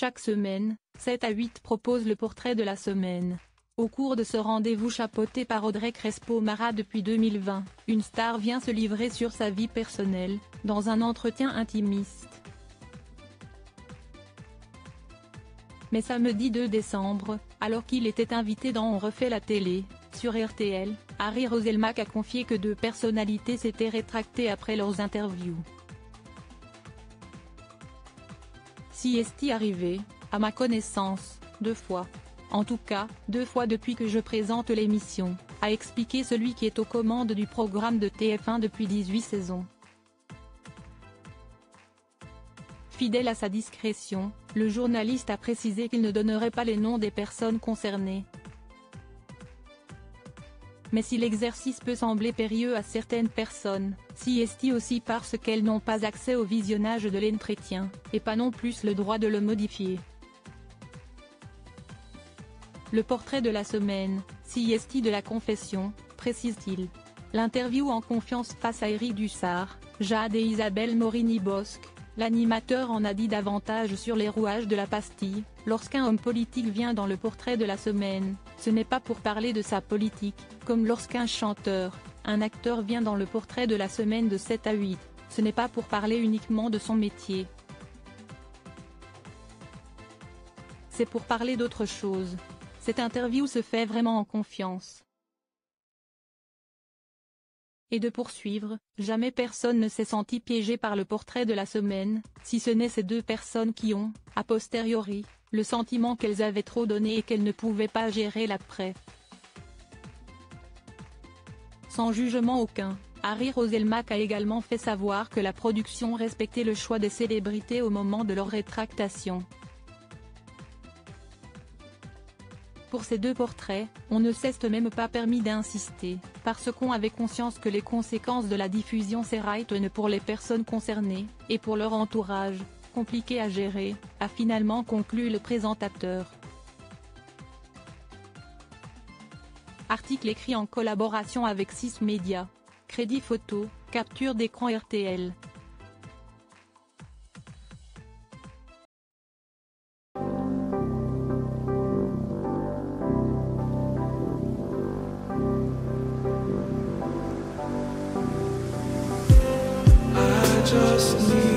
Chaque semaine, 7 à 8 propose le portrait de la semaine. Au cours de ce rendez-vous chapeauté par Audrey Crespo-Mara depuis 2020, une star vient se livrer sur sa vie personnelle, dans un entretien intimiste. Mais samedi 2 décembre, alors qu'il était invité dans On refait la télé, sur RTL, Harry Roselmack a confié que 2 personnalités s'étaient rétractées après leurs interviews. Si est-il arrivé, à ma connaissance, 2 fois. En tout cas, 2 fois depuis que je présente l'émission, a expliqué celui qui est aux commandes du programme de TF1 depuis 18 saisons. Fidèle à sa discrétion, le journaliste a précisé qu'il ne donnerait pas les noms des personnes concernées. Mais si l'exercice peut sembler périlleux à certaines personnes, si est-il aussi parce qu'elles n'ont pas accès au visionnage de l'entretien, et pas non plus le droit de le modifier. Le portrait de la semaine, si est-il de la confession, précise-t-il. L'interview en confiance face à Éric Dussart, Jade et Isabelle Morini-Bosc, l'animateur en a dit davantage sur les rouages de la pastille. Lorsqu'un homme politique vient dans le portrait de la semaine, ce n'est pas pour parler de sa politique, comme lorsqu'un chanteur, un acteur vient dans le portrait de la semaine de 7 à 8, ce n'est pas pour parler uniquement de son métier. C'est pour parler d'autre chose. Cette interview se fait vraiment en confiance. Et de poursuivre, jamais personne ne s'est senti piégé par le portrait de la semaine, si ce n'est ces 2 personnes qui ont, a posteriori, le sentiment qu'elles avaient trop donné et qu'elles ne pouvaient pas gérer l'après. Sans jugement aucun, Harry Roselmack a également fait savoir que la production respectait le choix des célébrités au moment de leur rétractation. Pour ces 2 portraits, on ne s'est même pas permis d'insister, parce qu'on avait conscience que les conséquences de la diffusion seraient pour les personnes concernées, et pour leur entourage, compliquées à gérer, a finalement conclu le présentateur. Article écrit en collaboration avec 6 médias. Crédit photo, capture d'écran RTL. Just need